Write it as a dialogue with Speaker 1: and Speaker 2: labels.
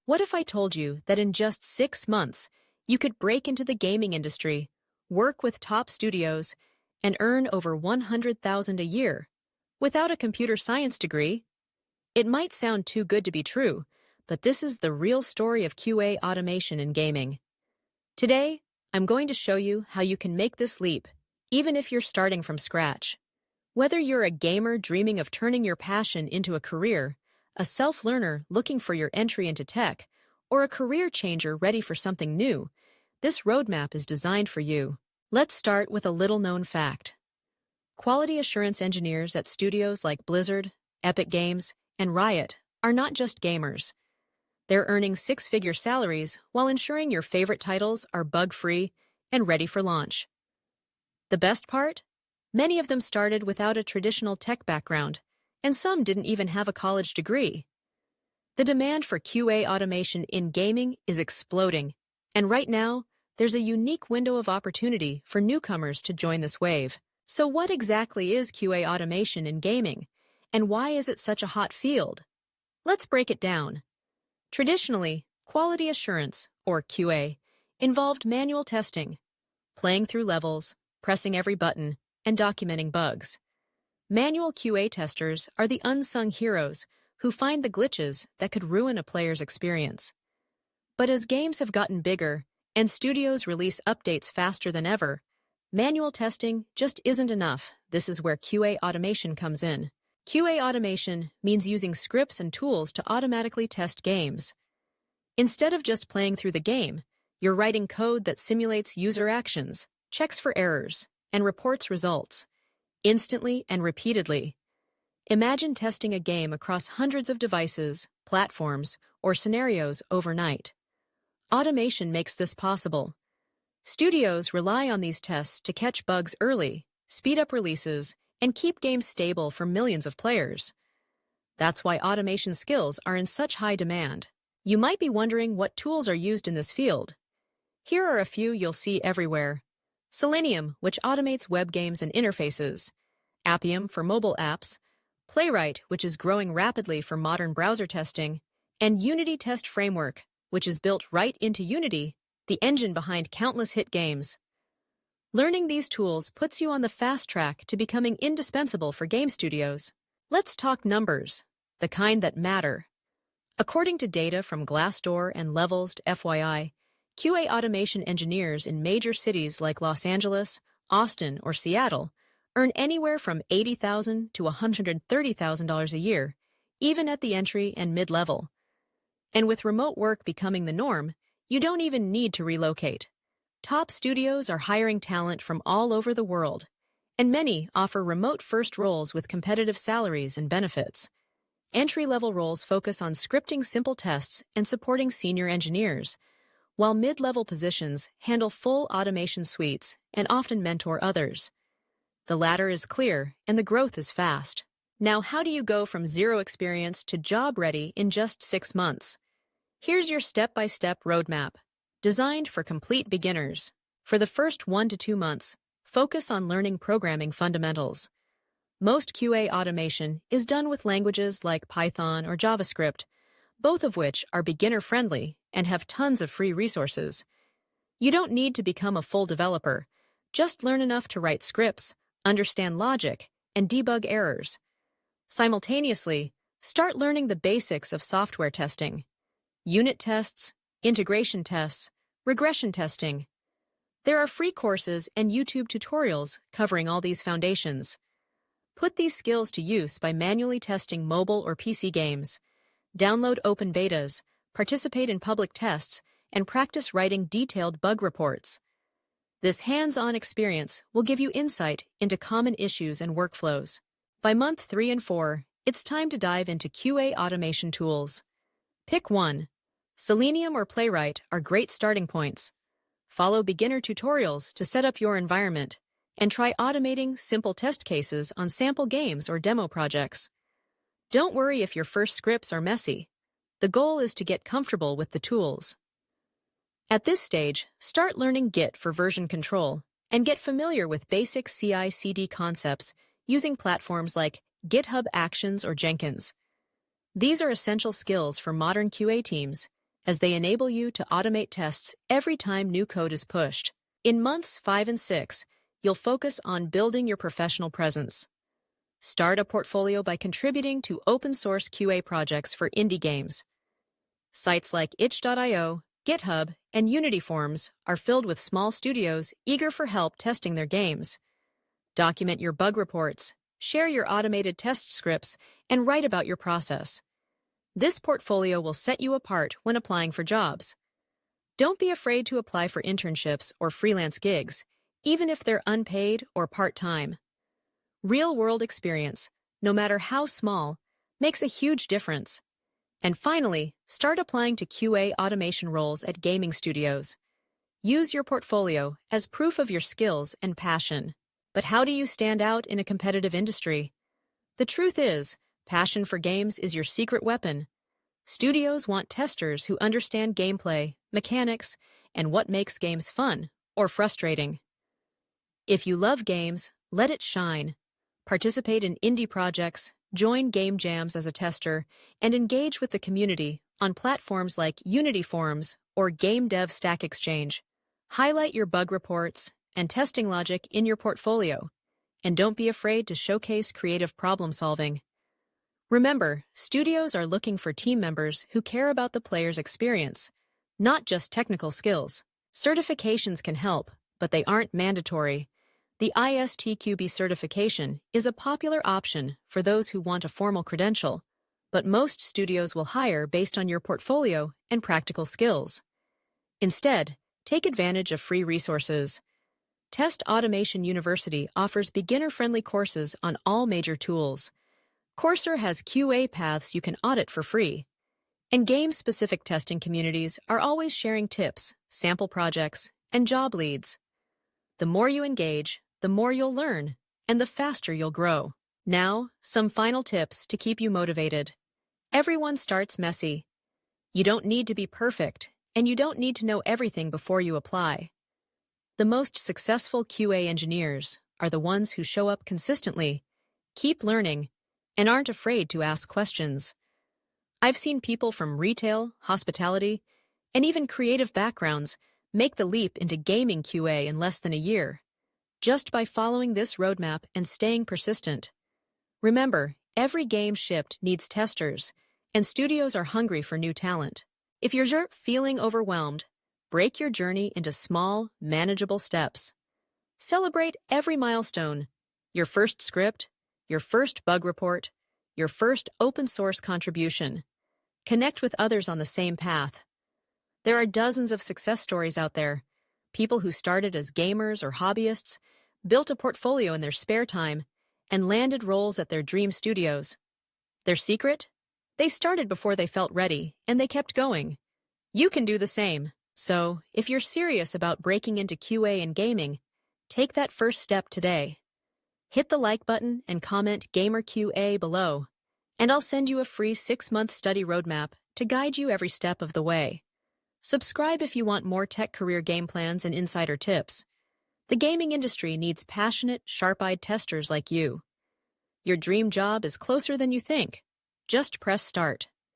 Speaker 1: What if I told you that in just 6 months, you could break into the gaming industry, work with top studios, and earn over $100,000 a year without a computer science degree? It might sound too good to be true, but this is the real story of QA automation in gaming. Today, I'm going to show you how you can make this leap, even if you're starting from scratch. Whether you're a gamer dreaming of turning your passion into a career, a self-learner looking for your entry into tech, or a career changer ready for something new, this roadmap is designed for you. Let's start with a little-known fact. Quality assurance engineers at studios like Blizzard, Epic Games, and Riot are not just gamers. They're earning six-figure salaries while ensuring your favorite titles are bug-free and ready for launch. The best part? Many of them started without a traditional tech background, and some didn't even have a college degree. The demand for QA automation in gaming is exploding, and right now, there's a unique window of opportunity for newcomers to join this wave. So what exactly is QA automation in gaming, and why is it such a hot field? Let's break it down. Traditionally, quality assurance, or QA, involved manual testing, playing through levels, pressing every button, and documenting bugs. Manual QA testers are the unsung heroes who find the glitches that could ruin a player's experience. But as games have gotten bigger and studios release updates faster than ever, manual testing just isn't enough. This is where QA automation comes in. QA automation means using scripts and tools to automatically test games. Instead of just playing through the game, you're writing code that simulates user actions, checks for errors, and reports results, instantly and repeatedly. Imagine testing a game across hundreds of devices, platforms, or scenarios overnight. Automation makes this possible. Studios rely on these tests to catch bugs early, speed up releases, and keep games stable for millions of players. That's why automation skills are in such high demand. You might be wondering what tools are used in this field. Here are a few you'll see everywhere. Selenium, which automates web games and interfaces. Appium for mobile apps. Playwright, which is growing rapidly for modern browser testing. And Unity Test Framework, which is built right into Unity, the engine behind countless hit games. Learning these tools puts you on the fast track to becoming indispensable for game studios. Let's talk numbers, the kind that matter. According to data from Glassdoor and Levels to FYI, QA automation engineers in major cities like Los Angeles, Austin, or Seattle earn anywhere from $80,000 to $130,000 a year, even at the entry and mid-level. And with remote work becoming the norm, you don't even need to relocate. Top studios are hiring talent from all over the world, and many offer remote-first roles with competitive salaries and benefits. Entry-level roles focus on scripting simple tests and supporting senior engineers, while mid-level positions handle full automation suites and often mentor others. The ladder is clear, and the growth is fast. Now, how do you go from zero experience to job-ready in just 6 months? Here's your step-by-step roadmap, designed for complete beginners. For the first 1 to 2 months, focus on learning programming fundamentals. Most QA automation is done with languages like Python or JavaScript, both of which are beginner-friendly and have tons of free resources. You don't need to become a full developer. Just learn enough to write scripts, understand logic, and debug errors. Simultaneously, start learning the basics of software testing. Unit tests, integration tests, regression testing. There are free courses and YouTube tutorials covering all these foundations. Put these skills to use by manually testing mobile or PC games. Download open betas, participate in public tests, and practice writing detailed bug reports. This hands-on experience will give you insight into common issues and workflows. By month 3 and 4, it's time to dive into QA automation tools. Pick one. Selenium or Playwright are great starting points. Follow beginner tutorials to set up your environment, and try automating simple test cases on sample games or demo projects. Don't worry if your first scripts are messy. The goal is to get comfortable with the tools. At this stage, start learning Git for version control and get familiar with basic CI/CD concepts using platforms like GitHub Actions or Jenkins. These are essential skills for modern QA teams, as they enable you to automate tests every time new code is pushed. In months 5 and 6, you'll focus on building your professional presence. Start a portfolio by contributing to open-source QA projects for indie games. Sites like itch.io, GitHub, and Unity forums are filled with small studios eager for help testing their games. Document your bug reports, share your automated test scripts, and write about your process. This portfolio will set you apart when applying for jobs. Don't be afraid to apply for internships or freelance gigs, even if they're unpaid or part-time. Real-world experience, no matter how small, makes a huge difference. And finally, start applying to QA automation roles at gaming studios. Use your portfolio as proof of your skills and passion. But how do you stand out in a competitive industry? The truth is, passion for games is your secret weapon. Studios want testers who understand gameplay, mechanics, and what makes games fun or frustrating. If you love games, let it shine. Participate in indie projects, join game jams as a tester, and engage with the community on platforms like Unity forums or Game Dev Stack Exchange. Highlight your bug reports and testing logic in your portfolio, and don't be afraid to showcase creative problem-solving. Remember, studios are looking for team members who care about the player's experience, not just technical skills. Certifications can help, but they aren't mandatory. The ISTQB certification is a popular option for those who want a formal credential, but most studios will hire based on your portfolio and practical skills. Instead, take advantage of free resources. Test Automation University offers beginner-friendly courses on all major tools. Coursera has QA paths you can audit for free. And game-specific testing communities are always sharing tips, sample projects, and job leads. The more you engage, the more you'll learn, and the faster you'll grow. Now, some final tips to keep you motivated. Everyone starts messy. You don't need to be perfect, and you don't need to know everything before you apply. The most successful QA engineers are the ones who show up consistently, keep learning, and aren't afraid to ask questions. I've seen people from retail, hospitality, and even creative backgrounds make the leap into gaming QA in less than a year, just by following this roadmap and staying persistent. Remember, every game shipped needs testers, and studios are hungry for new talent. If you're feeling overwhelmed, break your journey into small, manageable steps. Celebrate every milestone: your first script, your first bug report, your first open-source contribution. Connect with others on the same path. There are dozens of success stories out there. People who started as gamers or hobbyists, built a portfolio in their spare time, and landed roles at their dream studios. Their secret? They started before they felt ready, and they kept going. You can do the same. So, if you're serious about breaking into QA and gaming, take that first step today. Hit the like button and comment GamerQA below, and I'll send you a free 6-month study roadmap to guide you every step of the way. Subscribe if you want more tech career game plans and insider tips. The gaming industry needs passionate, sharp-eyed testers like you. Your dream job is closer than you think. Just press start.